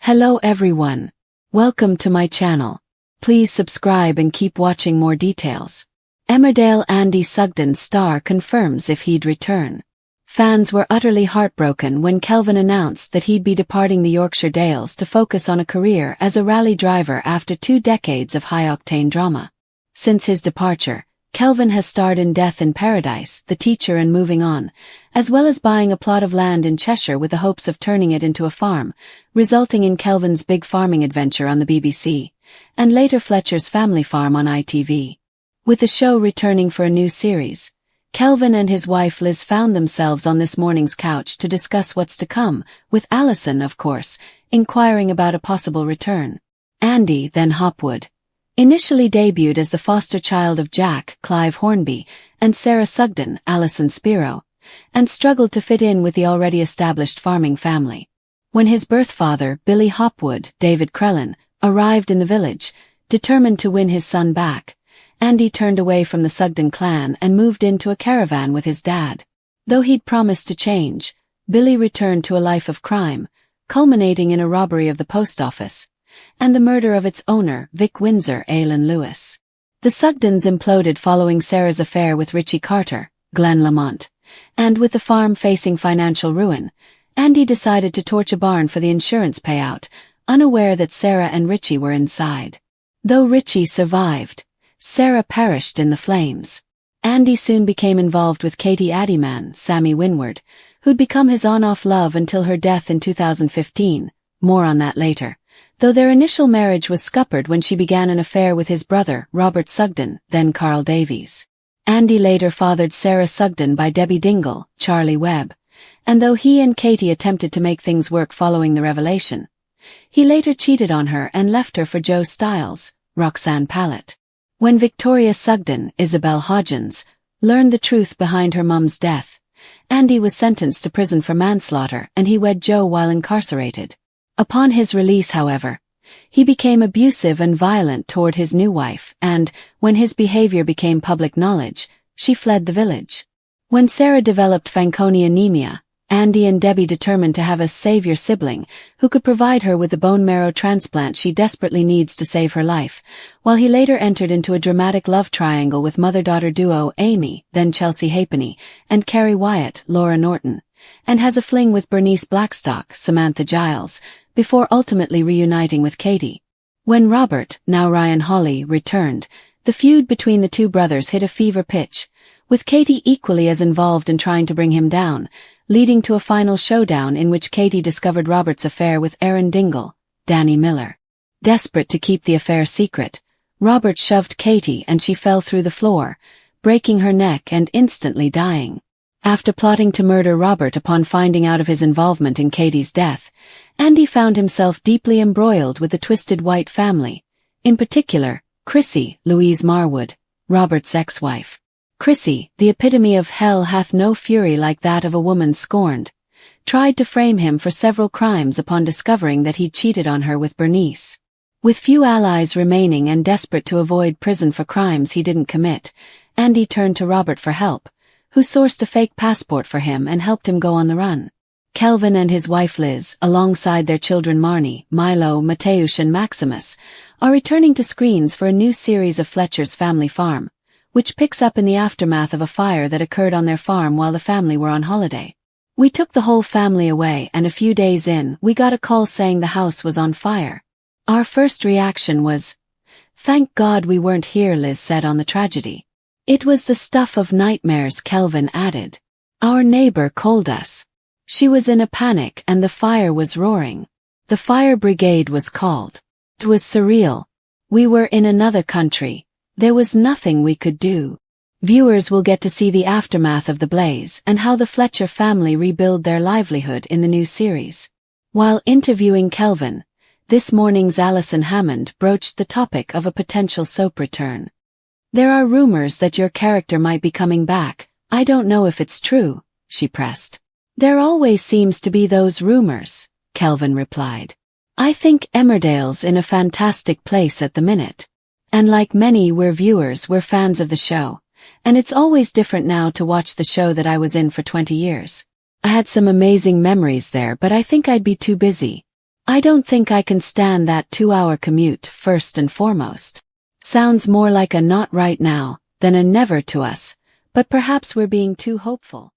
Hello everyone. Welcome to my channel. Please subscribe and keep watching more details. Emmerdale Andy Sugden's star confirms if he'd return. Fans were utterly heartbroken when Kelvin announced that he'd be departing the Yorkshire Dales to focus on a career as a rally driver after 2 decades of high-octane drama. Since his departure, Kelvin has starred in Death in Paradise, The Teacher and Moving On, as well as buying a plot of land in Cheshire with the hopes of turning it into a farm, resulting in Kelvin's Big Farming Adventure on the BBC, and later Fletcher's Family Farm on ITV. With the show returning for a new series, Kelvin and his wife Liz found themselves on this morning's couch to discuss what's to come, with Alison, of course, inquiring about a possible return. Andy, then Hopwood, initially debuted as the foster child of Jack, Clive Hornby, and Sarah Sugden, Alison Spiro, and struggled to fit in with the already established farming family. When his birth father, Billy Hopwood, David Crellin, arrived in the village, determined to win his son back, Andy turned away from the Sugden clan and moved into a caravan with his dad. Though he'd promised to change, Billy returned to a life of crime, culminating in a robbery of the post office, and the murder of its owner, Vic Windsor Aylin Lewis. The Sugdens imploded following Sarah's affair with Richie Carter, Glenn Lamont, and with the farm facing financial ruin, Andy decided to torch a barn for the insurance payout, unaware that Sarah and Richie were inside. Though Richie survived, Sarah perished in the flames. Andy soon became involved with Katie Addyman, Sammy Winward, who'd become his on-off love until her death in 2015, more on that later. Though their initial marriage was scuppered when she began an affair with his brother, Robert Sugden, then Carl Davies. Andy later fathered Sarah Sugden by Debbie Dingle, Charlie Webb, and though he and Katie attempted to make things work following the revelation, he later cheated on her and left her for Joe Stiles, Roxanne Pallett. When Victoria Sugden, Isabel Hodgins, learned the truth behind her mum's death, Andy was sentenced to prison for manslaughter and he wed Joe while incarcerated. Upon his release, however, he became abusive and violent toward his new wife, and, when his behavior became public knowledge, she fled the village. When Sarah developed Fanconi anemia, Andy and Debbie determined to have a savior sibling who could provide her with the bone marrow transplant she desperately needs to save her life, while he later entered into a dramatic love triangle with mother-daughter duo Amy, then Chelsea Halfpenny, and Carrie Wyatt, Laura Norton, and has a fling with Bernice Blackstock, Samantha Giles, before ultimately reuniting with Katie. When Robert, now Ryan Hawley, returned, the feud between the two brothers hit a fever pitch, with Katie equally as involved in trying to bring him down, leading to a final showdown in which Katie discovered Robert's affair with Erin Dingle, Danny Miller. Desperate to keep the affair secret, Robert shoved Katie and she fell through the floor, breaking her neck and instantly dying. After plotting to murder Robert upon finding out of his involvement in Katie's death, Andy found himself deeply embroiled with the Twisted White family, in particular, Chrissy, Louise Marwood, Robert's ex-wife. Chrissy, the epitome of hell hath no fury like that of a woman scorned, tried to frame him for several crimes upon discovering that he'd cheated on her with Bernice. With few allies remaining and desperate to avoid prison for crimes he didn't commit, Andy turned to Robert for help, who sourced a fake passport for him and helped him go on the run. Kelvin and his wife Liz, alongside their children Marnie, Milo, Mateusz and Maximus, are returning to screens for a new series of Fletcher's Family Farm, which picks up in the aftermath of a fire that occurred on their farm while the family were on holiday. We took the whole family away and a few days in, we got a call saying the house was on fire. Our first reaction was, "Thank God we weren't here," Liz said on the tragedy. "It was the stuff of nightmares," Kelvin added. "Our neighbor called us. She was in a panic and the fire was roaring. The fire brigade was called. It was surreal. We were in another country. There was nothing we could do." Viewers will get to see the aftermath of the blaze and how the Fletcher family rebuild their livelihood in the new series. While interviewing Kelvin, this morning's Alison Hammond broached the topic of a potential soap return. "There are rumors that your character might be coming back. I don't know if it's true," she pressed. "There always seems to be those rumors," Kelvin replied. "I think Emmerdale's in a fantastic place at the minute. And like many viewers, we're fans of the show. And it's always different now to watch the show that I was in for 20 years. I had some amazing memories there, but I think I'd be too busy. I don't think I can stand that 2-hour commute first and foremost. Sounds more like a not right now than a never to us, but perhaps we're being too hopeful.